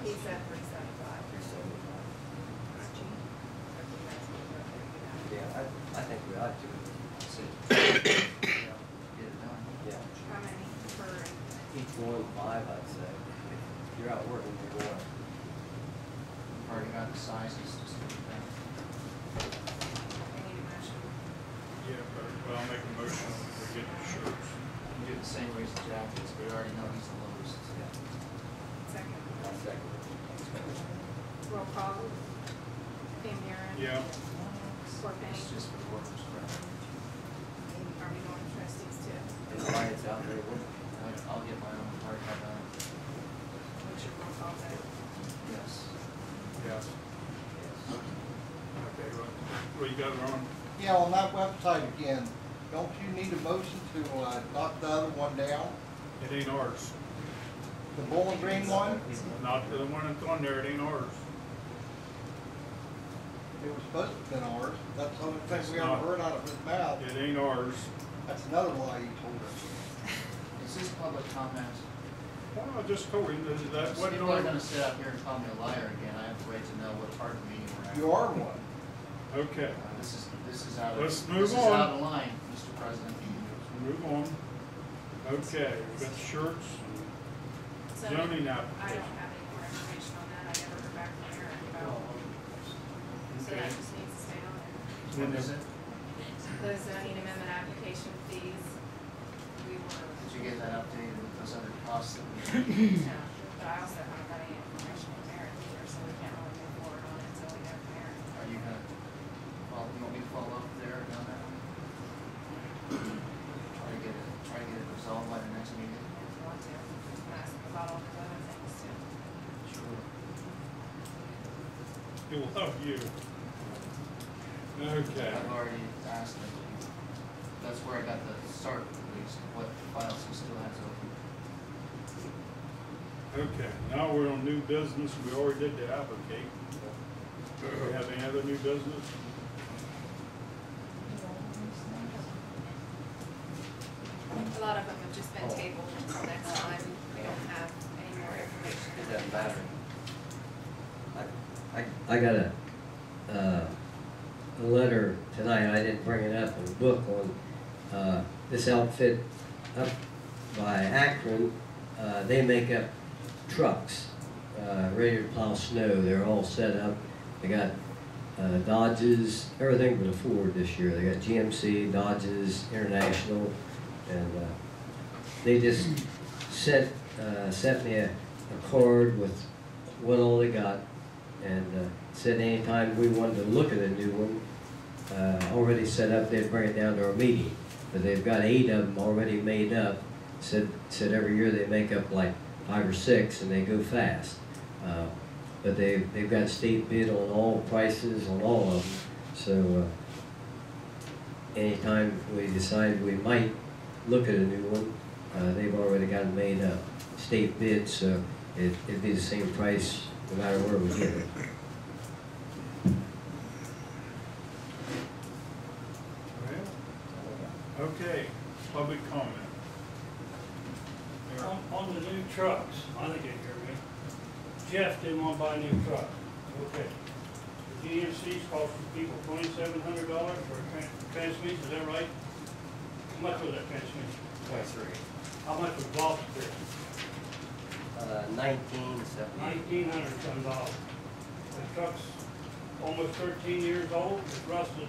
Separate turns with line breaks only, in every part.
He said 375.
Yeah, I think we ought to.
Get it done.
Yeah.
How many per?
Each one 5, I'd say. If you're out working, you're going.
Already got the sizes, just get it done.
I need a motion.
Yeah, but I'll make a motion to get the shirts.
We do it the same way as the jackets, but we already know he's the lowest.
Second.
I'll second.
Roll call. Pam Aaron.
Yeah.
Or Penny.
It's just for the workers' credit.
Are we going to trustees too?
There's clients out there working.
I'll get my own part done.
What's your roll call vote?
Yes.
Yes. Okay, what you got, Ron?
Yeah, on that website again, don't you need a motion to knock the other one down?
It ain't ours.
The Bowling Green one?
Not the one that's on there, it ain't ours.
It was supposed to have been ours. That's the only thing
It's
we ever
not.
heard out of his mouth.
It ain't ours.
That's another lie he told us.
Is this public comment?
Well, I just told him that wasn't
People are
ours.
gonna sit out here and call me a liar again. I have the right to know what part of the meeting we're at.
You are one.
Okay,
This is out of,
Let's
this
move
is
on.
out of line, Mr. President.
move on. Okay, we've got the shirts,
So
zoning
I
application.
don't have any more information on that. I never heard back from Aaron about. So
Okay.
that just needs to stay on there.
What is it?
The zoning amendment application fees, we were.
Did you get that updated with those other costs that we?
No, but I also haven't got any information from Aaron either, so we can't really move forward on it until we have from Aaron.
Are you gonna, you want me to follow up there on that one? Try to get it resolved by the next meeting?
If you want to, ask him about all the other things too.
Sure.
He will help you. Okay.
I've already asked him. That's where I got the start, at least, what files he still has open.
Okay, now we're on new business. We already did the applicate. Do we have any other new business?
A lot of them have just been tabled until next time. We don't have any more information.
It doesn't matter. I got a letter tonight, I didn't bring it up in the book, on this outfit up by Akron. They make up trucks ready to plow snow. They're all set up. They got Dodges, everything but a Ford this year. They got GMC, Dodges, International, and they just sent me a card with what all they got, and said anytime we wanted to look at a new one, already set up, they'd bring it down to our meeting. But they've got 8 of them already made up. Said every year they make up like 5 or 6, and they go fast. But they've got state bid on all prices on all of them. So anytime we decide we might look at a new one, they've already got it made up. State bid, so it'd be the same price no matter where we get it.
Okay, public comment.
On the new trucks, I think you hear me. Jeff didn't want to buy a new truck. Okay. The GMC's costing people $2,700 for a transmission, is that right? How much was that transmission?
23.
How much was Bob's bill?
1970.
$1,900 some dollars. The truck's almost 13 years old, it's rusted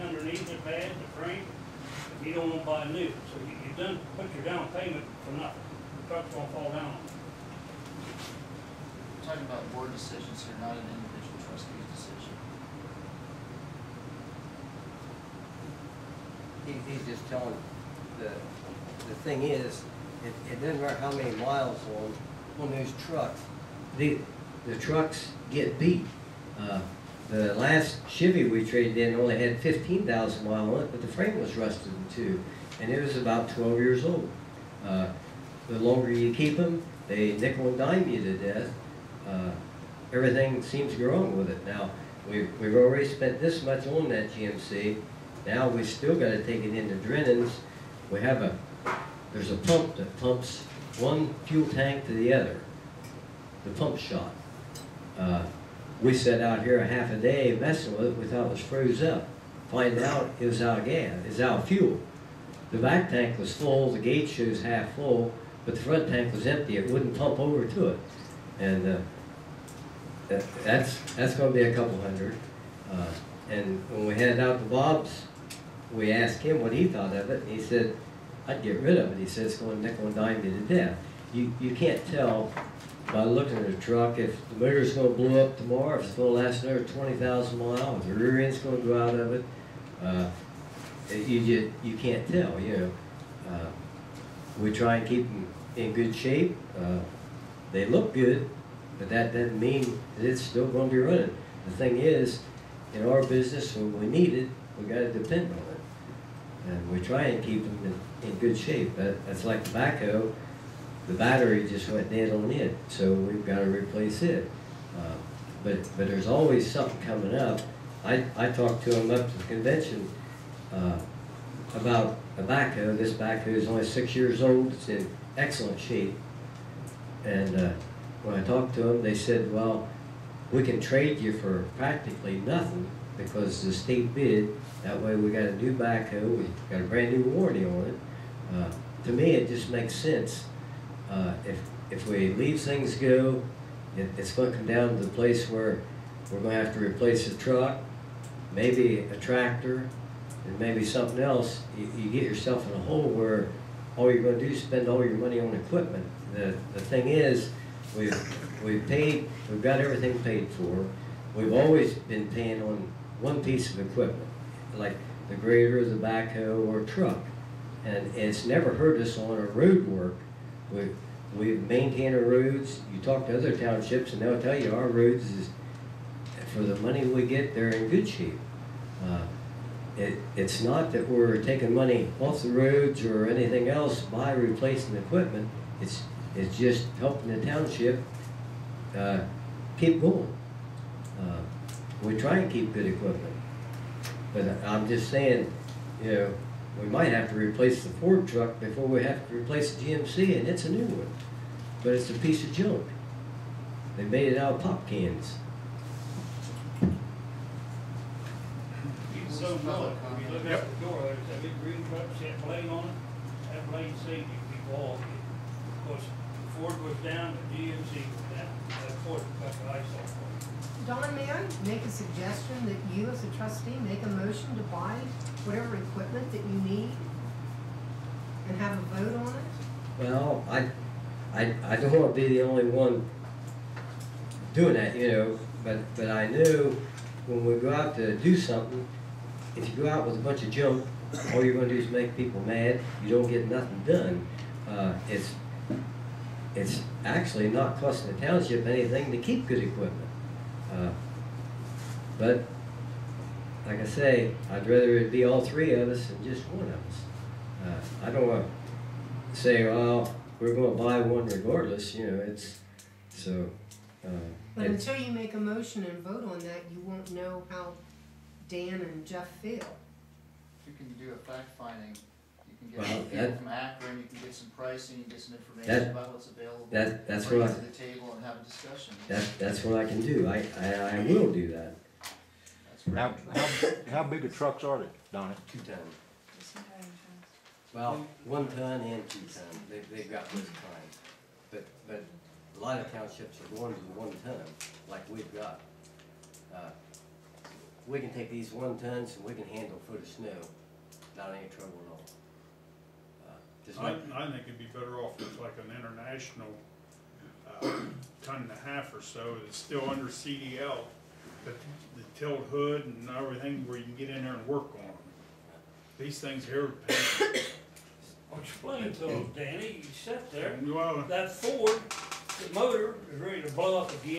underneath it bad, the frame. But you don't want to buy new, so you done put your down payment for nothing. The truck's gonna fall down.
We're talking about board decisions here, not an individual trustee's decision.
He's just telling, the thing is, it doesn't matter how many miles on those trucks. The trucks get beat. The last Chevy we traded in only had 15,000 miles on it, but the frame was rusted in 2, and it was about 12 years old. The longer you keep them, they nickel and dime you to death. Everything seems to go wrong with it. Now, we've already spent this much on that GMC. Now we still got to take it into Drennan's. We have there's a pump that pumps one fuel tank to the other, the pump shot. We sat out here a half a day messing with it, we thought it was froze up. Find out it was out of gas, it's out of fuel. The back tank was full, the gauge shows half full, but the front tank was empty, it wouldn't pump over to it. And that's gonna be a couple hundred. And when we headed out to Bob's, we asked him what he thought of it, and he said, I'd get rid of it. He said it's going to nickel and dime you to death. You can't tell by looking at the truck if the motor's going to blow up tomorrow, if it's going to last another 20,000 miles, if the rear end's going to go out of it. You can't tell, you know. We try and keep them in good shape. They look good, but that doesn't mean that it's still going to be running. The thing is, in our business, when we need it, we got to depend on it. And we try and keep them in good shape. That's like the backhoe. The battery just went dead on it, so we've got to replace it. But there's always something coming up. I talked to him up to the convention about a backhoe. This backhoe is only 6 years old. It's in excellent shape. And when I talked to them, they said, well, we can trade you for practically nothing because the state bid. That way we got a new backhoe, we got a brand new warranty on it. To me, it just makes sense. If we leave things go, it's going to come down to the place where we're going to have to replace a truck, maybe a tractor, and maybe something else. You get yourself in a hole where all you're going to do is spend all your money on equipment. The thing is, we've got everything paid for. We've always been paying on one piece of equipment, like the grader, the backhoe, or truck. And it's never hurt us on our road work. We maintain our roads. You talk to other townships and they'll tell you our roads is, for the money we get, they're in good shape. It's not that we're taking money off the roads or anything else by replacing equipment. It's just helping the township keep going. We try and keep good equipment. But I'm just saying, you know, we might have to replace the Ford truck before we have to replace the GMC, and it's a new one. But it's a piece of junk. They made it out of pop cans.
You can so know it, when you look out the door, there's that big green truck, see that blade on it? That blade saved you people all. Of course, Ford was down, the GMC was down. That Ford cut the ice off for you.
Don, may I make a suggestion that you as a trustee make a motion to buy whatever equipment that you need and have a vote on it?
Well, I don't want to be the only one doing that, you know, but I know when we go out to do something, if you go out with a bunch of junk, all you're going to do is make people mad. You don't get nothing done. It's actually not costing the township anything to keep good equipment. But like I say, I'd rather it be all three of us than just one of us. I don't want to say, well, we're going to buy one regardless, you know, it's, so.
But until you make a motion and vote on that, you won't know how Dan and Jeff feel.
You can do a fact finding, you can
Well,
get people from Akron, you can get some pricing, you can get some information about what's available.
That's
bring
what
it to the table and have a discussion.
that's what I can do. I will do that.
That's great.
How big of trucks are they, Donnie?
2 ton. Well, 1 ton and 2 ton. They've got this kind. But a lot of townships are going to the 1 ton, like we've got. We can take these 1 tons and we can handle a foot of snow without any trouble at all.
I think it'd be better off with like an international 1.5 or so that's still under CDL, but the tilt hood and everything where you can get in there and work on them. These things here are painful.
Explain to them, Danny, you sat there,
Well,
that Ford, the motor is ready to blow up again.